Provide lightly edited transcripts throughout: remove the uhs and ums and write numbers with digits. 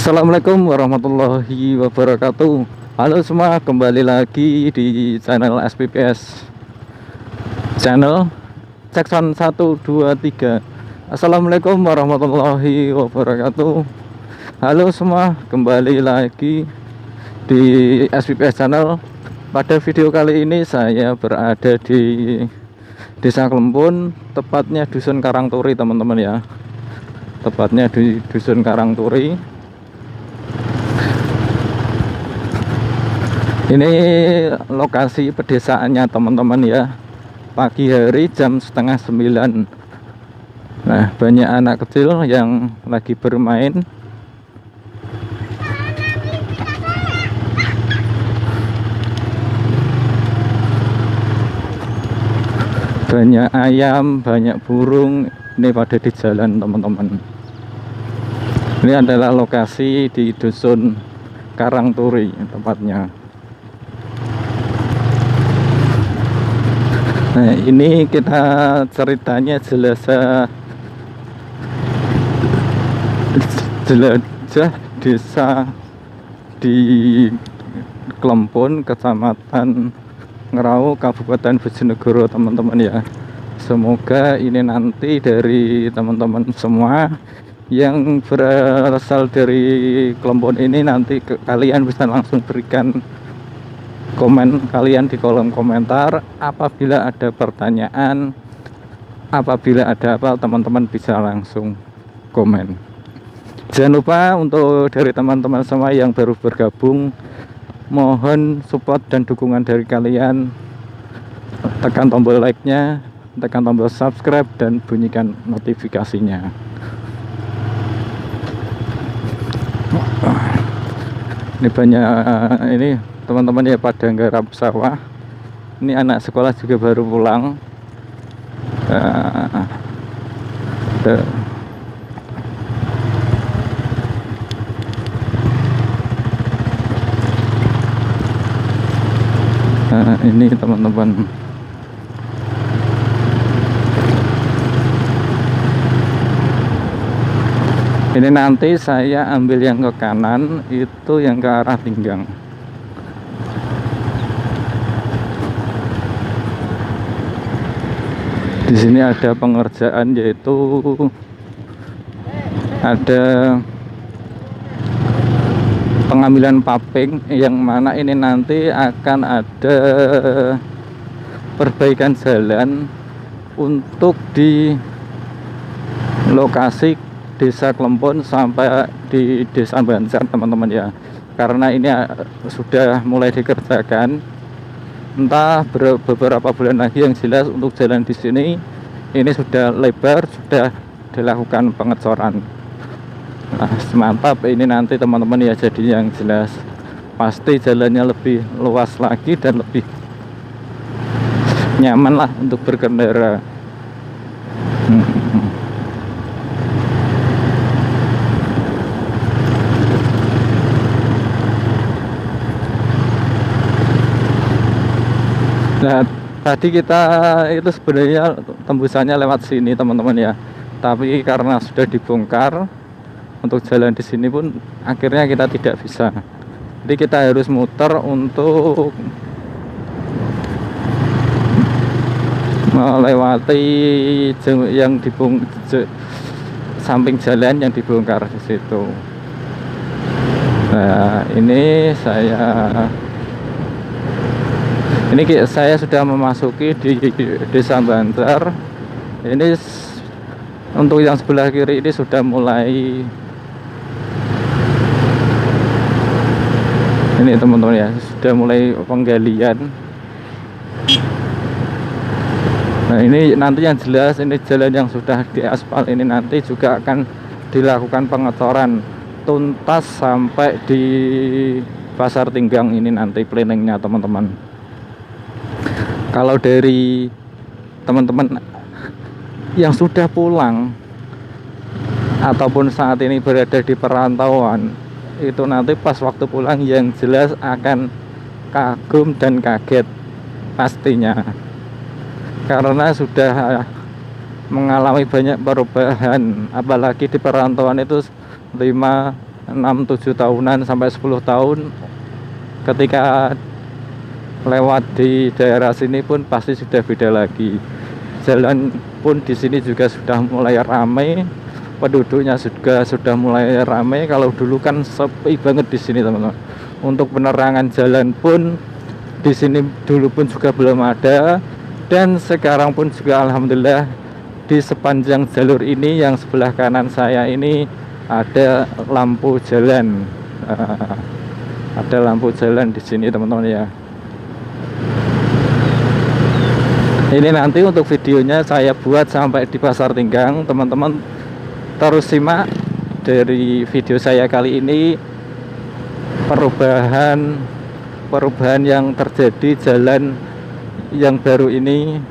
Assalamualaikum warahmatullahi wabarakatuh. Halo semua, kembali lagi di channel SPPS channel Jackson 123. Assalamualaikum warahmatullahi wabarakatuh. Halo semua, kembali lagi di SPPS channel. Pada video kali ini saya berada di Desa Klempun, tepatnya Dusun Karangturi teman-teman ya. Tepatnya di Dusun Karangturi. Ini lokasi pedesaannya teman-teman ya. Pagi hari jam setengah 9. Nah, banyak anak kecil yang lagi bermain. Banyak ayam, banyak burung. Ini pada di jalan teman-teman. Ini adalah lokasi di Dusun Karangturi tempatnya. Nah, ini kita ceritanya jelajah desa di Klempun, Kecamatan Ngerau, Kabupaten Bojonegoro teman-teman ya. Semoga ini nanti dari teman-teman semua yang berasal dari Klempun ini nanti kalian bisa langsung berikan komen kalian di kolom komentar. Apabila ada pertanyaan, apabila ada apa, teman-teman bisa langsung komen. Jangan lupa untuk dari teman-teman semua yang baru bergabung, mohon support dan dukungan dari kalian. Tekan tombol like-nya, tekan tombol subscribe, dan bunyikan notifikasinya. Ini banyak ini teman-teman ya pada nggarap sawah. Ini anak sekolah juga baru pulang. Ini teman-teman. Ini nanti saya ambil yang ke kanan, itu yang ke arah Tinggang. Di sini ada pengerjaan, yaitu ada pengambilan paving, yang mana ini nanti akan ada perbaikan jalan untuk di lokasi Desa Klempun sampai di Desa Banjar teman-teman ya. Karena ini sudah mulai dikerjakan, entah beberapa bulan lagi, yang jelas untuk jalan di sini ini sudah lebar, sudah dilakukan pengecoran. Nah, semantap ini nanti teman-teman ya. Jadi yang jelas pasti jalannya lebih luas lagi dan lebih nyaman lah untuk berkendara. Nah, tadi kita itu sebenarnya tembusannya lewat sini teman-teman ya. Tapi karena sudah dibongkar, untuk jalan di sini pun akhirnya kita tidak bisa. Jadi kita harus muter untuk melewati yang samping jalan yang dibongkar di situ. Nah, ini saya sudah memasuki di Desa Banjar. Ini untuk yang sebelah kiri ini sudah mulai, ini teman-teman ya, sudah mulai penggalian. Nah, ini nanti yang jelas ini jalan yang sudah diaspal ini nanti juga akan dilakukan pengecoran tuntas sampai di Pasar Tinggang ini nanti planningnya teman-teman. Kalau dari teman-teman yang sudah pulang ataupun saat ini berada di perantauan, itu nanti pas waktu pulang yang jelas akan kagum dan kaget pastinya, karena sudah mengalami banyak perubahan. Apalagi di perantauan itu 5 6-7 tahunan sampai 10 tahun, ketika lewat di daerah sini pun pasti sudah beda lagi. Jalan pun di sini juga sudah mulai ramai, penduduknya juga sudah mulai ramai. Kalau dulu kan sepi banget di sini teman-teman. Untuk penerangan jalan pun di sini dulu pun juga belum ada, dan sekarang pun juga alhamdulillah di sepanjang jalur ini yang sebelah kanan saya ini ada lampu jalan. Ada lampu jalan di sini teman-teman ya. Ini nanti untuk videonya saya buat sampai di Pasar Tinggang, teman-teman terus simak dari video saya kali ini, perubahan yang terjadi jalan yang baru ini.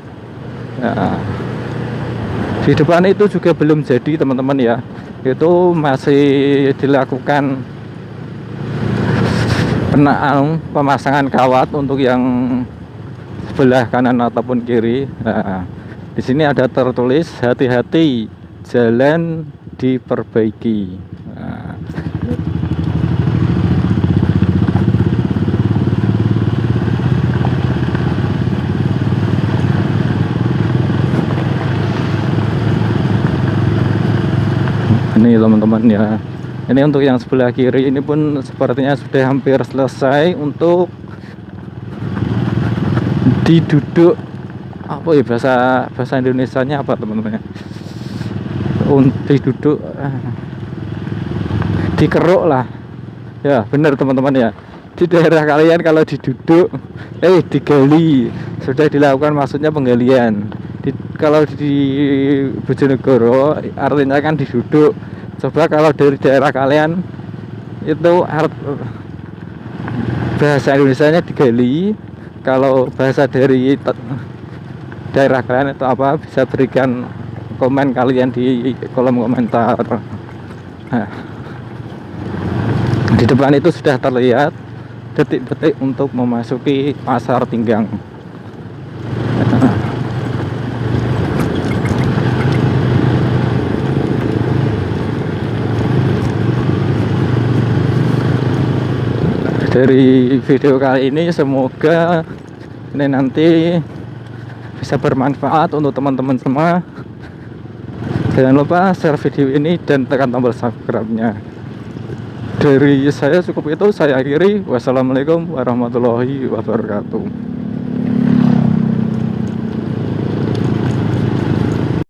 Nah, di depan itu juga belum jadi teman-teman ya, itu masih dilakukan pemasangan kawat untuk yang sebelah kanan ataupun kiri. Nah, di sini ada tertulis hati-hati jalan diperbaiki. Nah, ini teman-teman ya. Ini untuk yang sebelah kiri ini pun sepertinya sudah hampir selesai untuk diduduk, apa ya bahasa Indonesianya apa teman-teman ya, diduduk, dikeruk lah ya, benar teman-teman ya. Di daerah kalian kalau diduduk digali, sudah dilakukan maksudnya penggalian. Kalau di Bojonegoro artinya kan diduduk. Coba kalau dari daerah kalian itu bahasa Indonesianya digali. Kalau bahasa dari daerah kalian itu apa, bisa berikan komen kalian di kolom komentar. Nah, di depan itu sudah terlihat detik-detik untuk memasuki Pasar Tinggang. Dari video kali ini semoga ini nanti bisa bermanfaat untuk teman-teman semua. Jangan lupa share video ini dan tekan tombol subscribe-nya. Dari saya cukup itu, saya akhiri. Wassalamualaikum warahmatullahi wabarakatuh.